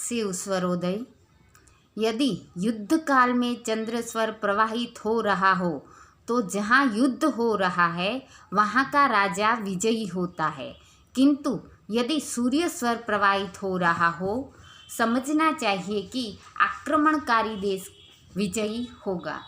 शिव स्वरोदय। यदि युद्ध काल में चंद्र स्वर प्रवाहित हो रहा हो तो जहाँ युद्ध हो रहा है वहाँ का राजा विजयी होता है, किंतु यदि सूर्य स्वर प्रवाहित हो रहा हो समझना चाहिए कि आक्रमणकारी देश विजयी होगा।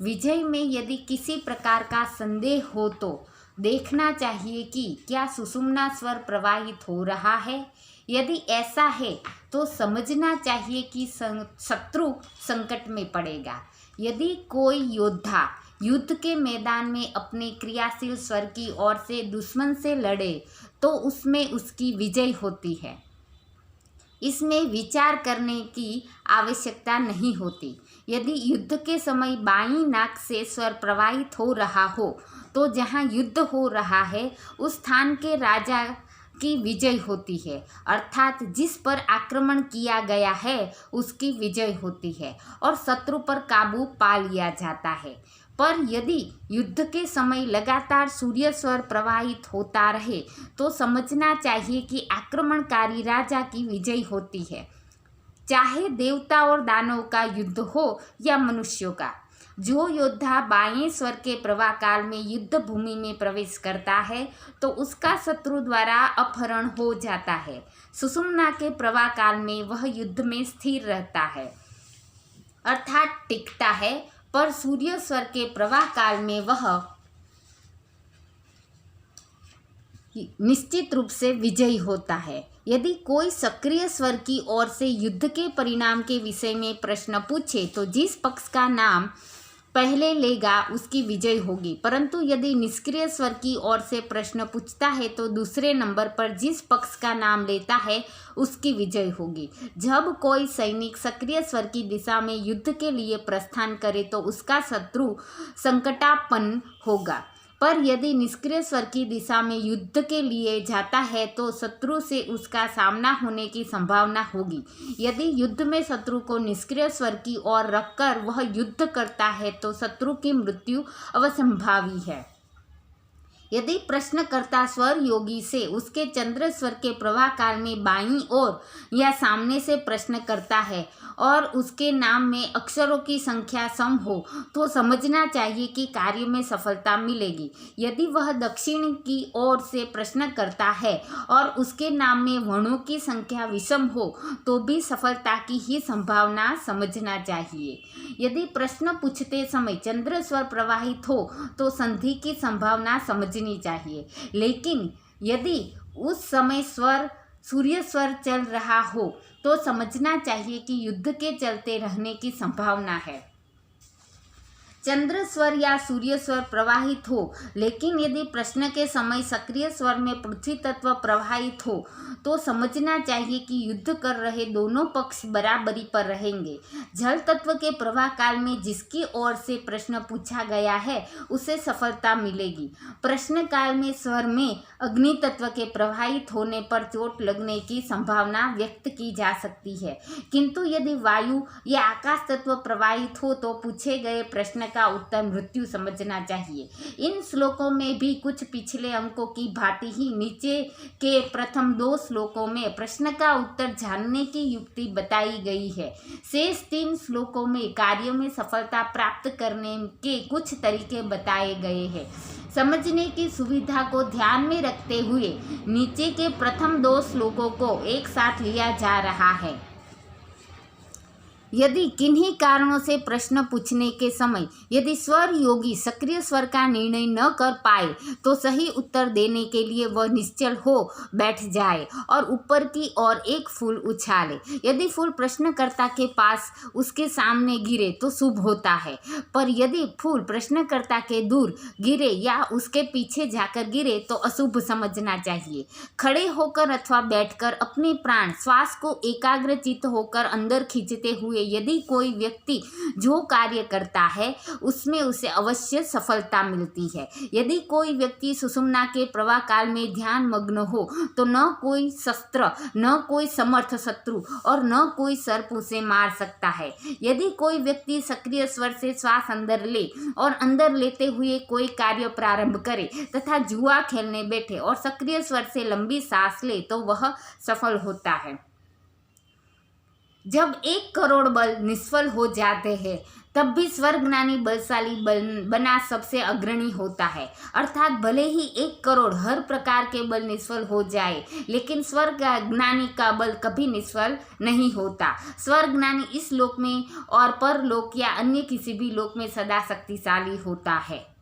विजय में यदि किसी प्रकार का संदेह हो तो देखना चाहिए कि क्या सुषुम्ना स्वर प्रवाहित हो रहा है। यदि ऐसा है तो समझना चाहिए कि शत्रु संकट में पड़ेगा। यदि कोई योद्धा युद्ध के मैदान में अपने क्रियाशील स्वर की ओर से दुश्मन से लड़े तो उसमें उसकी विजय होती है। इसमें विचार करने की आवश्यकता नहीं होती। यदि युद्ध के समय बाईं नाक से स्वर प्रवाहित हो रहा हो तो जहाँ युद्ध हो रहा है उस स्थान के राजा की विजय होती है, अर्थात जिस पर आक्रमण किया गया है उसकी विजय होती है और शत्रु पर काबू पा लिया जाता है। पर यदि युद्ध के समय लगातार सूर्य स्वर प्रवाहित होता रहे तो समझना चाहिए कि आक्रमणकारी राजा की विजय होती है, चाहे देवता और दानव का युद्ध हो या मनुष्यों का। जो योद्धा बाएं स्वर के प्रवाह काल में युद्ध भूमि में प्रवेश करता है तो उसका शत्रु द्वारा अपहरण हो जाता है। सुषुम्ना के प्रवाह काल में वह युद्ध में स्थिर रहता है, अर्थात टिकता है, पर सूर्य स्वर के प्रवाह काल में वह निश्चित रूप से विजयी होता है। यदि कोई सक्रिय स्वर की ओर से युद्ध के परिणाम के विषय में प्रश्न पूछे तो जिस पक्ष का नाम पहले लेगा उसकी विजय होगी, परंतु यदि निष्क्रिय स्वर की ओर से प्रश्न पूछता है तो दूसरे नंबर पर जिस पक्ष का नाम लेता है उसकी विजय होगी। जब कोई सैनिक सक्रिय स्वर की दिशा में युद्ध के लिए प्रस्थान करे तो उसका शत्रु संकटापन्न होगा, पर यदि निष्क्रिय स्वर की दिशा में युद्ध के लिए जाता है तो शत्रु से उसका सामना होने की संभावना होगी। यदि युद्ध में शत्रु को निष्क्रिय स्वर की ओर रखकर वह युद्ध करता है तो शत्रु की मृत्यु अवश्यंभावी है। यदि प्रश्नकर्ता स्वर योगी से उसके चंद्र स्वर के प्रवाह काल में बाईं ओर या सामने से प्रश्न करता है और उसके नाम में अक्षरों की संख्या सम हो तो समझना चाहिए कि कार्य में सफलता मिलेगी। यदि वह दक्षिण की ओर से प्रश्न करता है और उसके नाम में वर्णों की संख्या विषम हो तो भी सफलता की ही संभावना समझना चाहिए। यदि प्रश्न पूछते समय चंद्र स्वर प्रवाहित हो तो संधि की संभावना समझनी चाहिए, लेकिन यदि उस समय सूर्य स्वर चल रहा हो तो समझना चाहिए कि युद्ध के चलते रहने की संभावना है। चंद्र स्वर या सूर्य स्वर प्रवाहित हो, लेकिन यदि प्रश्न के समय सक्रिय स्वर में पृथ्वी तत्व प्रवाहित हो तो समझना चाहिए कि युद्ध कर रहे दोनों पक्ष बराबरी पर रहेंगे। जल तत्व के प्रवाह काल में जिसकी ओर से प्रश्न पूछा गया है उसे सफलता मिलेगी। प्रश्न काल में स्वर में अग्नि तत्व के प्रवाहित होने पर चोट लगने की संभावना व्यक्त की जा सकती है, किंतु यदि वायु या आकाश तत्व प्रवाहित हो तो पूछे गए प्रश्न का उत्तर मृत्यु समझना चाहिए। इन श्लोकों में भी कुछ पिछले अंकों की भांति ही नीचे के प्रथम 2 श्लोकों में प्रश्न का उत्तर जानने की युक्ति बताई गई है। शेष 3 श्लोकों में कार्यों में सफलता प्राप्त करने के कुछ तरीके बताए गए हैं। समझने की सुविधा को ध्यान में रखते हुए नीचे के प्रथम 2 श्लोकों को एक साथ लिया जा रहा है। यदि किन्हीं कारणों से प्रश्न पूछने के समय यदि स्वर योगी सक्रिय स्वर का निर्णय न कर पाए तो सही उत्तर देने के लिए वह निश्चल हो बैठ जाए और ऊपर की ओर एक फूल उछाले। यदि फूल प्रश्नकर्ता के पास उसके सामने गिरे तो शुभ होता है, पर यदि फूल प्रश्नकर्ता के दूर गिरे या उसके पीछे जाकर गिरे तो अशुभ समझना चाहिए। खड़े होकर अथवा बैठकर अपने प्राण श्वास को एकाग्रचित्त होकर अंदर खींचते हुए यदि कोई व्यक्ति जो कार्य करता है उसमें उसे अवश्य सफलता मिलती है। यदि कोई व्यक्ति सुषुम्ना के प्रवाह काल में ध्यान मग्न हो तो न कोई शस्त्र, न कोई समर्थ शत्रु और न कोई सर्प उसे मार सकता है। यदि कोई व्यक्ति सक्रिय स्वर से श्वास अंदर ले और अंदर लेते हुए कोई कार्य प्रारंभ करे तथा जुआ खेलने बैठे और सक्रिय स्वर से लंबी सांस ले तो वह सफल होता है। जब 1 करोड़ बल निष्फल हो जाते हैं तब भी स्वर्गज्ञानी बलशाली बना सबसे अग्रणी होता है। अर्थात भले ही 1 करोड़ हर प्रकार के बल निष्फल हो जाए, लेकिन स्वर्गज्ञानी का बल कभी निष्फल नहीं होता। स्वर्गज्ञानी इस लोक में और परलोक या अन्य किसी भी लोक में सदा शक्तिशाली होता है।